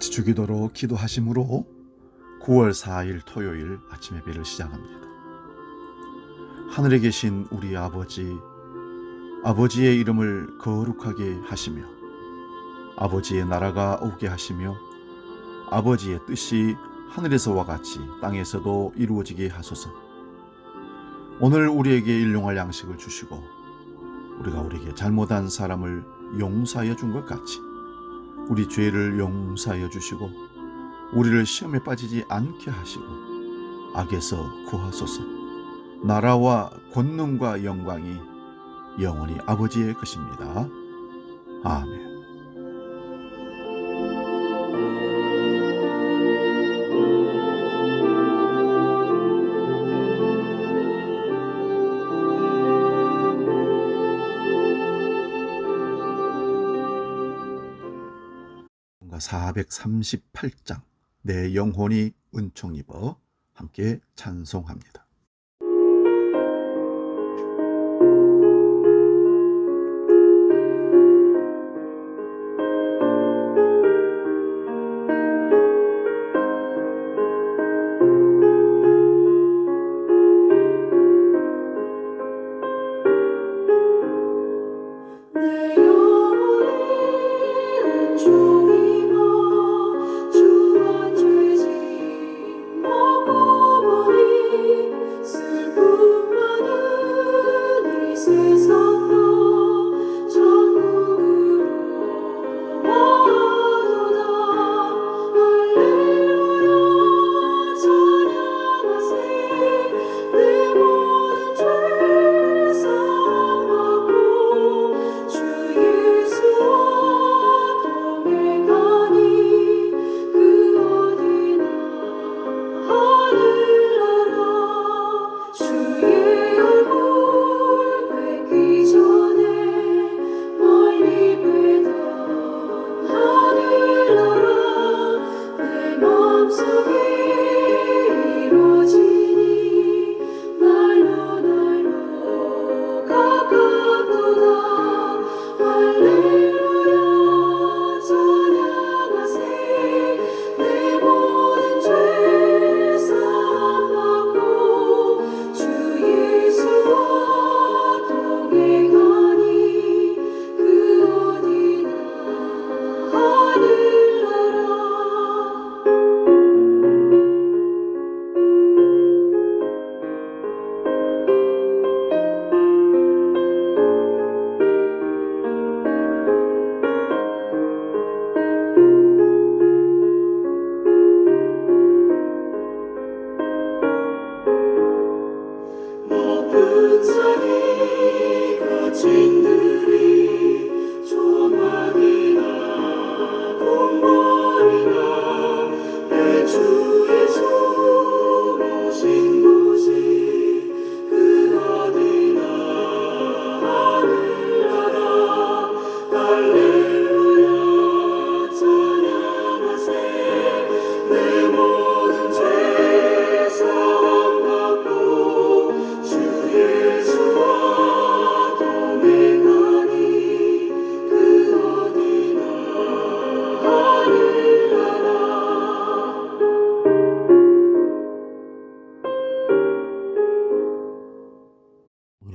같이 주기도로 기도하심으로 9월 4일 토요일 아침 예배를 시작합니다. 하늘에 계신 우리 아버지의 이름을 거룩하게 하시며 아버지의 나라가 오게 하시며 아버지의 뜻이 하늘에서와 같이 땅에서도 이루어지게 하소서. 오늘 우리에게 일용할 양식을 주시고 우리가 우리에게 잘못한 사람을 용서하여 준 것 같이 우리 죄를 용서하여 주시고 우리를 시험에 빠지지 않게 하시고 악에서 구하소서. 나라와 권능과 영광이 영원히 아버지의 것입니다. 아멘. 뭔가 438장 내 영혼이 은총 입어 함께 찬송합니다.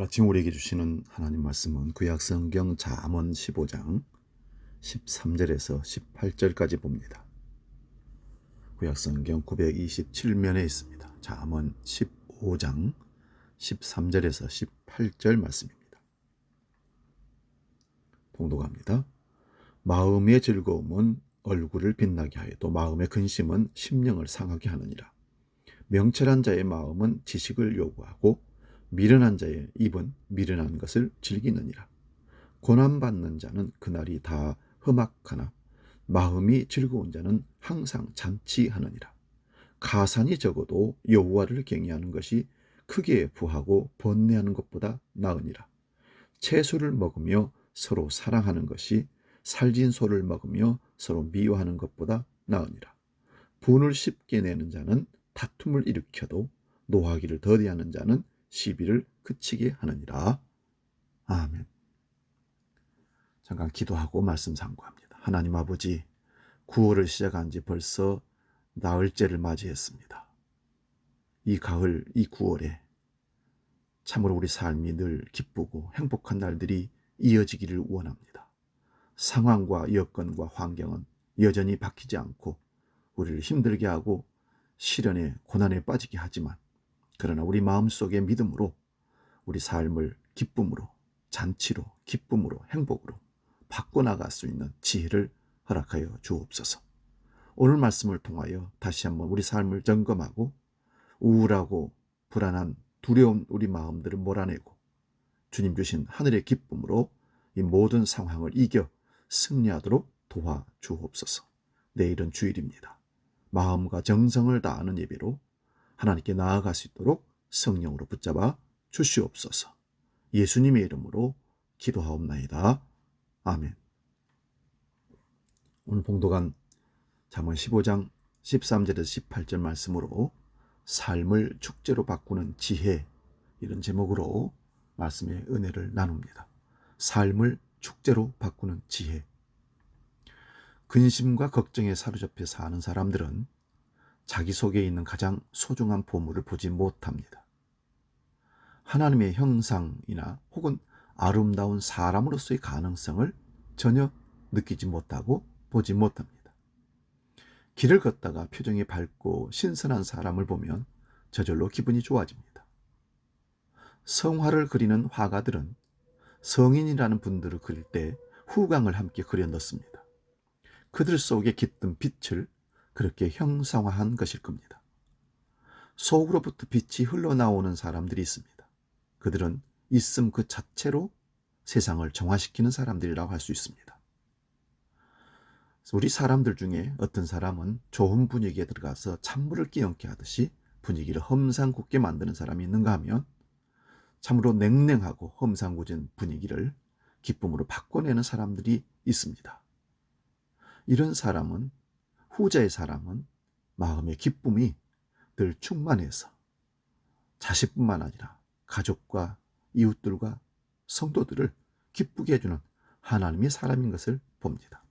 오늘 아침 우리에게 주시는 하나님 말씀은 구약성경 잠언 15장 13절에서 18절까지 봅니다. 구약성경 927면에 있습니다. 잠언 15장 13절에서 18절 말씀입니다. 봉독합니다. 마음의 즐거움은 얼굴을 빛나게 하여도 마음의 근심은 심령을 상하게 하느니라. 명철한 자의 마음은 지식을 요구하고 미련한 자의 입은 미련한 것을 즐기느니라. 고난받는 자는 그날이 다 험악하나 마음이 즐거운 자는 항상 잔치하느니라. 가산이 적어도 여호와를 경외하는 것이 크게 부하고 번뇌하는 것보다 나으니라. 채소를 먹으며 서로 사랑하는 것이 살진 소를 먹으며 서로 미워하는 것보다 나으니라. 분을 쉽게 내는 자는 다툼을 일으켜도 노하기를 더디하는 자는 시비를 그치게 하느니라. 아멘. 잠깐 기도하고 말씀 상고합니다. 하나님 아버지, 9월을 시작한 지 벌써 나흘째를 맞이했습니다. 이 가을, 이 9월에 참으로 우리 삶이 늘 기쁘고 행복한 날들이 이어지기를 원합니다. 상황과 여건과 환경은 여전히 바뀌지 않고 우리를 힘들게 하고 시련에 고난에 빠지게 하지만, 그러나 우리 마음속의 믿음으로 우리 삶을 기쁨으로, 잔치로, 기쁨으로, 행복으로 바꿔나갈 수 있는 지혜를 허락하여 주옵소서. 오늘 말씀을 통하여 다시 한번 우리 삶을 점검하고 우울하고 불안한 두려운 우리 마음들을 몰아내고 주님 주신 하늘의 기쁨으로 이 모든 상황을 이겨 승리하도록 도와주옵소서. 내일은 주일입니다. 마음과 정성을 다하는 예배로 하나님께 나아갈 수 있도록 성령으로 붙잡아 주시옵소서. 예수님의 이름으로 기도하옵나이다. 아멘. 오늘 봉독한 잠언 15장 13절에서 18절 말씀으로 삶을 축제로 바꾸는 지혜, 이런 제목으로 말씀의 은혜를 나눕니다. 삶을 축제로 바꾸는 지혜. 근심과 걱정에 사로잡혀 사는 사람들은 자기 속에 있는 가장 소중한 보물을 보지 못합니다. 하나님의 형상이나 혹은 아름다운 사람으로서의 가능성을 전혀 느끼지 못하고 보지 못합니다. 길을 걷다가 표정이 밝고 신선한 사람을 보면 저절로 기분이 좋아집니다. 성화를 그리는 화가들은 성인이라는 분들을 그릴 때 후광을 함께 그려 넣습니다. 그들 속에 깃든 빛을 그렇게 형상화한 것일 겁니다. 속으로부터 빛이 흘러나오는 사람들이 있습니다. 그들은 있음 그 자체로 세상을 정화시키는 사람들이라고 할 수 있습니다. 우리 사람들 중에 어떤 사람은 좋은 분위기에 들어가서 찬물을 끼얹게 하듯이 분위기를 험상궂게 만드는 사람이 있는가 하면, 참으로 냉랭하고 험상궂은 분위기를 기쁨으로 바꿔내는 사람들이 있습니다. 이런 사람은, 후자의 사람은 마음의 기쁨이 늘 충만해서 자식뿐만 아니라 가족과 이웃들과 성도들을 기쁘게 해주는 하나님의 사람인 것을 봅니다.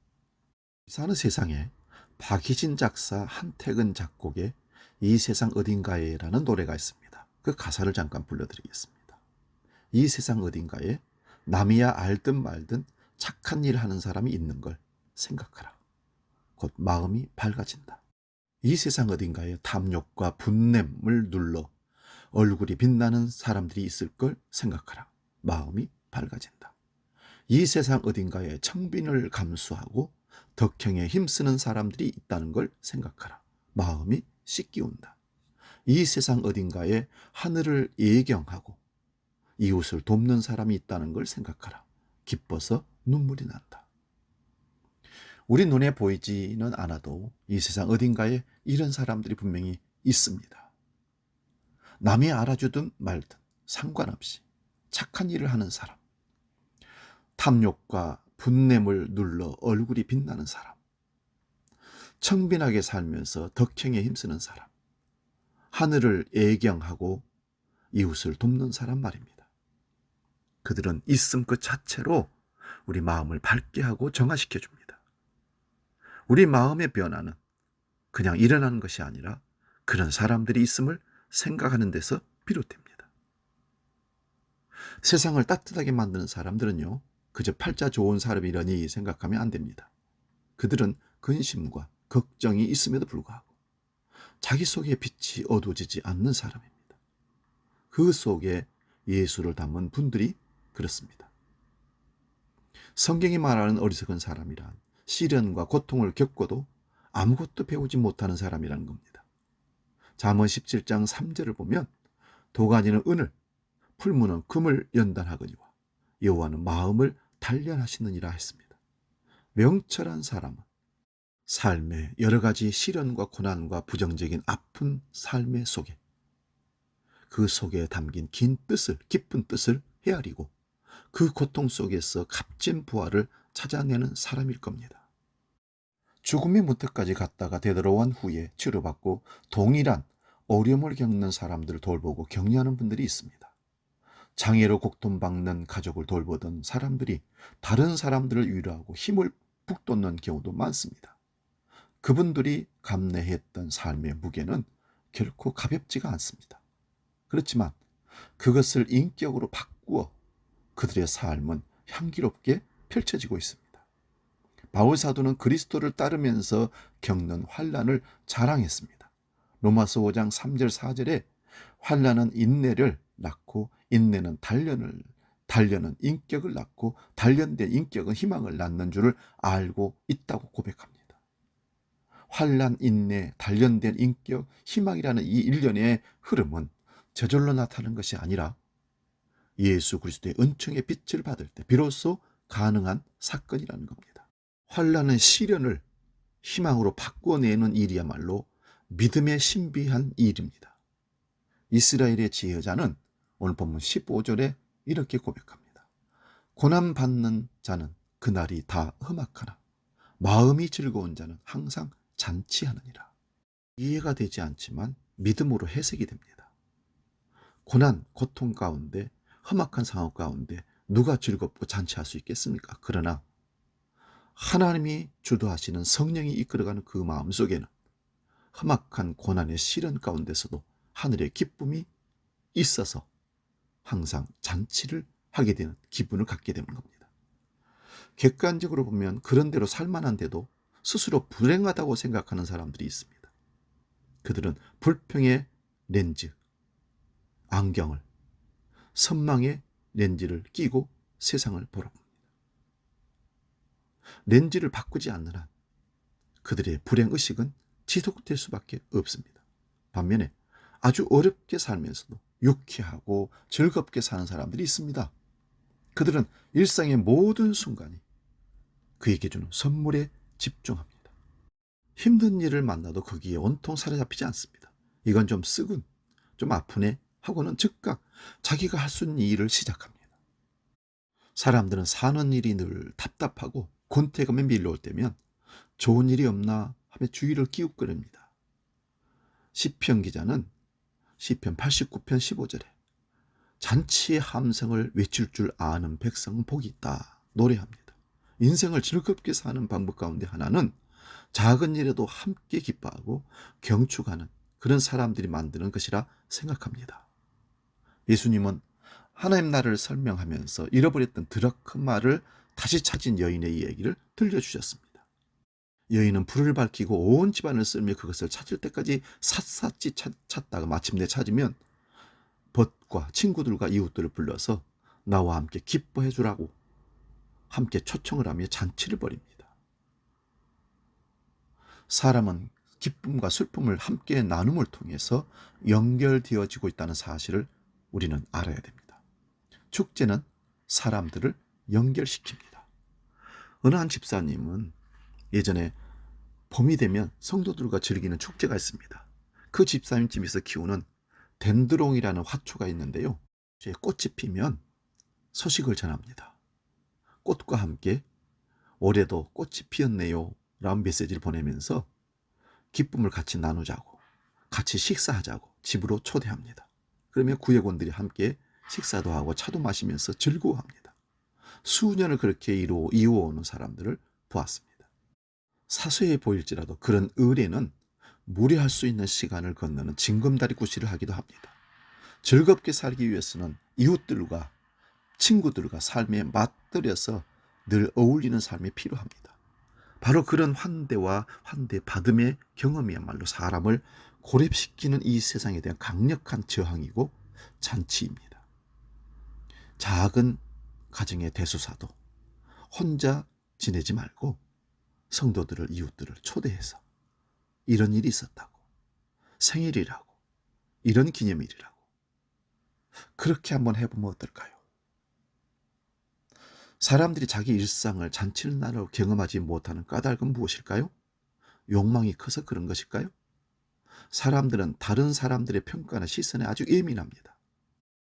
사는 세상에 박희진 작사, 한택은 작곡의 이 세상 어딘가에 라는 노래가 있습니다. 그 가사를 잠깐 불러드리겠습니다. 이 세상 어딘가에 남이야 알든 말든 착한 일 하는 사람이 있는 걸 생각하라. 곧 마음이 밝아진다. 이 세상 어딘가에 탐욕과 분냄을 눌러 얼굴이 빛나는 사람들이 있을 걸 생각하라. 마음이 밝아진다. 이 세상 어딘가에 청빈을 감수하고 덕행에 힘쓰는 사람들이 있다는 걸 생각하라. 마음이 씻기운다. 이 세상 어딘가에 하늘을 예경하고 이웃을 돕는 사람이 있다는 걸 생각하라. 기뻐서 눈물이 난다. 우리 눈에 보이지는 않아도 이 세상 어딘가에 이런 사람들이 분명히 있습니다. 남이 알아주든 말든 상관없이 착한 일을 하는 사람, 탐욕과 분냄을 눌러 얼굴이 빛나는 사람, 청빈하게 살면서 덕행에 힘쓰는 사람, 하늘을 예경하고 이웃을 돕는 사람 말입니다. 그들은 있음 그 자체로 우리 마음을 밝게 하고 정화시켜 줍니다. 우리 마음의 변화는 그냥 일어나는 것이 아니라 그런 사람들이 있음을 생각하는 데서 비롯됩니다. 세상을 따뜻하게 만드는 사람들은요, 그저 팔자 좋은 사람이라니 생각하면 안 됩니다. 그들은 근심과 걱정이 있음에도 불구하고 자기 속에 빛이 어두워지지 않는 사람입니다. 그 속에 예수를 담은 분들이 그렇습니다. 성경이 말하는 어리석은 사람이란 시련과 고통을 겪고도 아무것도 배우지 못하는 사람이라는 겁니다. 잠언 17장 3절을 보면 도가니는 은을, 풀무는 금을 연단하거니와 여호와는 마음을 단련하시느니라 했습니다. 명철한 사람은 삶의 여러 가지 시련과 고난과 부정적인 아픈 삶의 속에 그 속에 담긴 깊은 뜻을 헤아리고 그 고통 속에서 값진 부활을 찾아내는 사람일 겁니다. 죽음의 문턱까지 갔다가 되돌아온 후에 치료받고 동일한 어려움을 겪는 사람들을 돌보고 격려하는 분들이 있습니다. 장애로 고통받는 가족을 돌보던 사람들이 다른 사람들을 위로하고 힘을 북돋는 경우도 많습니다. 그분들이 감내했던 삶의 무게는 결코 가볍지가 않습니다. 그렇지만 그것을 인격으로 바꾸어 그들의 삶은 향기롭게 펼쳐지고 있습니다. 바울 사도는 그리스도를 따르면서 겪는 환난을 자랑했습니다. 로마서 5장 3절 4절에 환난은 인내를 낳고 인내는 단련은 인격을 낳고 단련된 인격은 희망을 낳는 줄을 알고 있다고 고백합니다. 환난, 인내, 단련된 인격, 희망이라는 이 일련의 흐름은 저절로 나타나는 것이 아니라 예수 그리스도의 은총의 빛을 받을 때 비로소 가능한 사건이라는 겁니다. 환난은 시련을 희망으로 바꿔내는 일이야말로 믿음의 신비한 일입니다. 이스라엘의 지혜자는 오늘 본문 15절에 이렇게 고백합니다. 고난받는 자는 그날이 다 험악하나 마음이 즐거운 자는 항상 잔치하느니라. 이해가 되지 않지만 믿음으로 해석이 됩니다. 고난, 고통 가운데 험악한 상황 가운데 누가 즐겁고 잔치할 수 있겠습니까? 그러나 하나님이 주도하시는 성령이 이끌어가는 그 마음속에는 험악한 고난의 시련 가운데서도 하늘의 기쁨이 있어서 항상 잔치를 하게 되는 기분을 갖게 되는 겁니다. 객관적으로 보면 그런 대로 살만한데도 스스로 불행하다고 생각하는 사람들이 있습니다. 그들은 불평의 렌즈, 안경을, 선망의 렌즈를 끼고 세상을 보러 봅니다. 렌즈를 바꾸지 않는 한 그들의 불행의식은 지속될 수밖에 없습니다. 반면에 아주 어렵게 살면서도 유쾌하고 즐겁게 사는 사람들이 있습니다. 그들은 일상의 모든 순간이 그에게 주는 선물에 집중합니다. 힘든 일을 만나도 거기에 온통 사로잡히지 않습니다. 이건 좀 쓰군, 좀 아프네 하고는 즉각 자기가 할 수 있는 일을 시작합니다. 사람들은 사는 일이 늘 답답하고 곤태감에 밀려올 때면 좋은 일이 없나 하며 주위를 기웃거립니다. 시편 기자는 시편 89편 15절에 잔치의 함성을 외칠 줄 아는 백성은 복이 있다 노래합니다. 인생을 즐겁게 사는 방법 가운데 하나는 작은 일에도 함께 기뻐하고 경축하는 그런 사람들이 만드는 것이라 생각합니다. 예수님은 하나님 나라를 설명하면서 잃어버렸던 드라크마를 다시 찾은 여인의 이야기를 들려주셨습니다. 여인은 불을 밝히고 온 집안을 쓸며 그것을 찾을 때까지 샅샅이 찾다가 마침내 찾으면 벗과 친구들과 이웃들을 불러서 나와 함께 기뻐해 주라고 함께 초청을 하며 잔치를 벌입니다. 사람은 기쁨과 슬픔을 함께 나눔을 통해서 연결되어지고 있다는 사실을 우리는 알아야 됩니다. 축제는 사람들을 연결시킵니다. 어느 한 집사님은 예전에 봄이 되면 성도들과 즐기는 축제가 있습니다. 그 집사님 집에서 키우는 덴드롱이라는 화초가 있는데요. 꽃이 피면 소식을 전합니다. 꽃과 함께 올해도 꽃이 피었네요 라는 메시지를 보내면서 기쁨을 같이 나누자고 같이 식사하자고 집으로 초대합니다. 그러면 구역원들이 함께 식사도 하고 차도 마시면서 즐거워합니다. 수년을 그렇게 이루어오는 사람들을 보았습니다. 사소해 보일지라도 그런 의례는 무례할 수 있는 시간을 건너는 징검다리 구실을 하기도 합니다. 즐겁게 살기 위해서는 이웃들과 친구들과 삶에 맞들여서 늘 어울리는 삶이 필요합니다. 바로 그런 환대와 환대 받음의 경험이야말로 사람을 고립시키는 이 세상에 대한 강력한 저항이고 잔치입니다. 작은 가정의 대소사도 혼자 지내지 말고 성도들을 이웃들을 초대해서 이런 일이 있었다고, 생일이라고, 이런 기념일이라고 그렇게 한번 해보면 어떨까요? 사람들이 자기 일상을 잔치를 나누어 경험하지 못하는 까닭은 무엇일까요? 욕망이 커서 그런 것일까요? 사람들은 다른 사람들의 평가나 시선에 아주 예민합니다.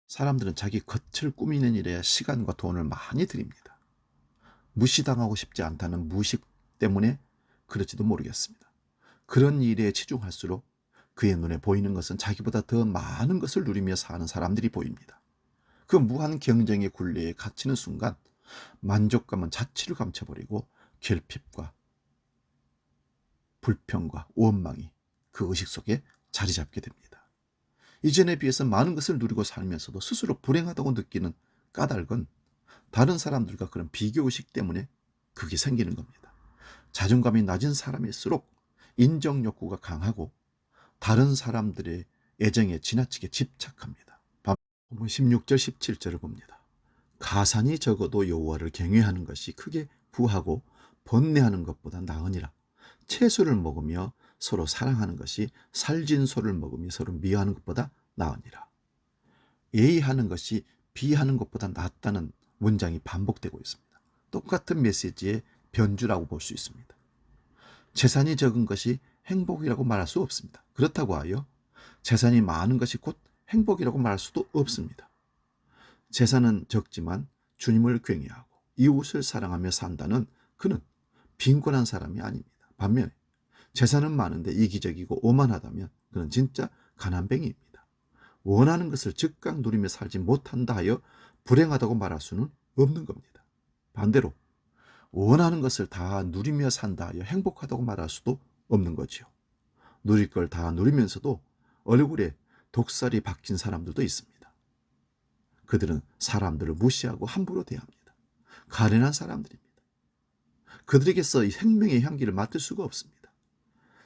사람들은 자기 겉을 꾸미는 일에 시간과 돈을 많이 들입니다. 무시당하고 싶지 않다는 무식 때문에 그럴지도 모르겠습니다. 그런 일에 치중할수록 그의 눈에 보이는 것은 자기보다 더 많은 것을 누리며 사는 사람들이 보입니다. 그 무한 경쟁의 굴레에 갇히는 순간 만족감은 자취를 감춰버리고 결핍과 불평과 원망이 그 의식 속에 자리 잡게 됩니다. 이전에 비해서 많은 것을 누리고 살면서도 스스로 불행하다고 느끼는 까닭은 다른 사람들과 그런 비교의식 때문에 그게 생기는 겁니다. 자존감이 낮은 사람일수록 인정 욕구가 강하고 다른 사람들의 애정에 지나치게 집착합니다. 본문 16절 17절을 봅니다. 가산이 적어도 여호와를 경외하는 것이 크게 부하고 번뇌하는 것보다 나으니라. 채소를 먹으며 서로 사랑하는 것이 살진 소를 먹으며 서로 미워하는 것보다 나으니라. 예의하는 것이 비하는 것보다 낫다는 문장이 반복되고 있습니다. 똑같은 메시지의 변주라고 볼 수 있습니다. 재산이 적은 것이 행복이라고 말할 수 없습니다. 그렇다고 하여 재산이 많은 것이 곧 행복이라고 말할 수도 없습니다. 재산은 적지만 주님을 경외하고 이웃을 사랑하며 산다는 그는 빈곤한 사람이 아닙니다. 반면에 재산은 많은데 이기적이고 오만하다면 그는 진짜 가난뱅이입니다. 원하는 것을 즉각 누리며 살지 못한다 하여 불행하다고 말할 수는 없는 겁니다. 반대로 원하는 것을 다 누리며 산다 하여 행복하다고 말할 수도 없는 거지요. 누릴 걸 다 누리면서도 얼굴에 독살이 박힌 사람들도 있습니다. 그들은 사람들을 무시하고 함부로 대합니다. 가련한 사람들입니다. 그들에게서 이 생명의 향기를 맡을 수가 없습니다.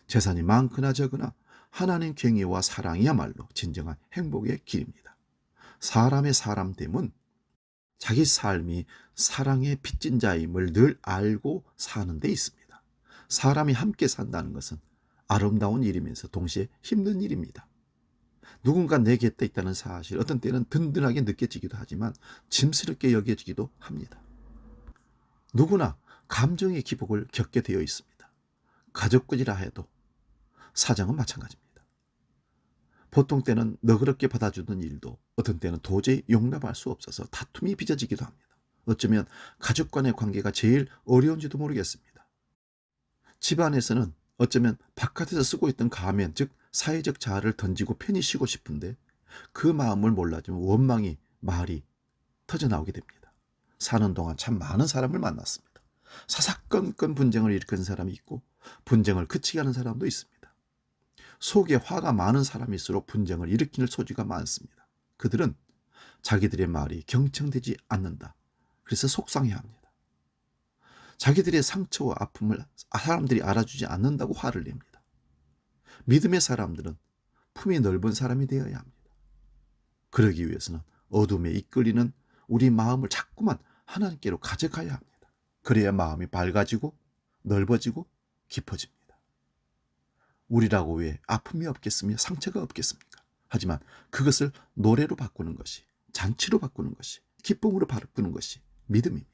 재산이 많거나 적으나 하나님 경외와 사랑이야말로 진정한 행복의 길입니다. 사람의 사람됨은 자기 삶이 사랑의 빚진 자임을 늘 알고 사는 데 있습니다. 사람이 함께 산다는 것은 아름다운 일이면서 동시에 힘든 일입니다. 누군가 내 곁에 있다는 사실, 어떤 때는 든든하게 느껴지기도 하지만 짐스럽게 여겨지기도 합니다. 누구나 감정의 기복을 겪게 되어 있습니다. 가족끼리라 해도 사정은 마찬가지입니다. 보통 때는 너그럽게 받아주는 일도 어떤 때는 도저히 용납할 수 없어서 다툼이 빚어지기도 합니다. 어쩌면 가족 간의 관계가 제일 어려운지도 모르겠습니다. 집안에서는 어쩌면 바깥에서 쓰고 있던 가면, 즉 사회적 자아를 던지고 편히 쉬고 싶은데 그 마음을 몰라주면 원망이 말이 터져나오게 됩니다. 사는 동안 참 많은 사람을 만났습니다. 사사건건 분쟁을 일으킨 사람이 있고 분쟁을 그치게 하는 사람도 있습니다. 속에 화가 많은 사람일수록 분쟁을 일으킬 소지가 많습니다. 그들은 자기들의 말이 경청되지 않는다. 그래서 속상해합니다. 자기들의 상처와 아픔을 사람들이 알아주지 않는다고 화를 냅니다. 믿음의 사람들은 품이 넓은 사람이 되어야 합니다. 그러기 위해서는 어둠에 이끌리는 우리 마음을 자꾸만 하나님께로 가져가야 합니다. 그래야 마음이 밝아지고 넓어지고 깊어집니다. 우리라고 왜 아픔이 없겠으며 상처가 없겠습니까? 하지만 그것을 노래로 바꾸는 것이, 잔치로 바꾸는 것이, 기쁨으로 바꾸는 것이 믿음입니다.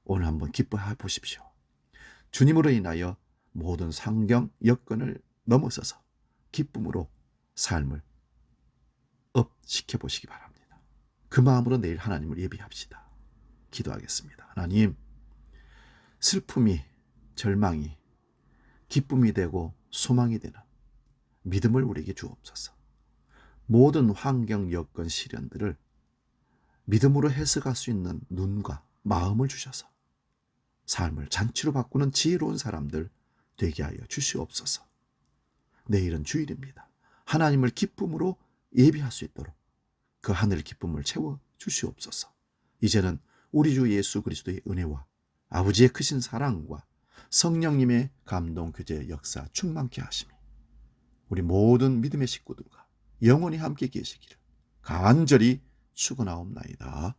오늘 한번 기뻐해 보십시오. 주님으로 인하여 모든 상경, 여건을 넘어서서 기쁨으로 삶을 업시켜 보시기 바랍니다. 그 마음으로 내일 하나님을 예비합시다. 기도하겠습니다. 하나님, 슬픔이, 절망이 기쁨이 되고 소망이 되는 믿음을 우리에게 주옵소서. 모든 환경, 여건, 시련들을 믿음으로 해석할 수 있는 눈과 마음을 주셔서 삶을 잔치로 바꾸는 지혜로운 사람들 되게 하여 주시옵소서. 내일은 주일입니다. 하나님을 기쁨으로 예비할 수 있도록 그 하늘 기쁨을 채워 주시옵소서. 이제는 우리 주 예수 그리스도의 은혜와 아버지의 크신 사랑과 성령님의 감동, 교제, 역사 충만케 하심이 우리 모든 믿음의 식구들과 영원히 함께 계시기를 간절히 축원하옵나이다.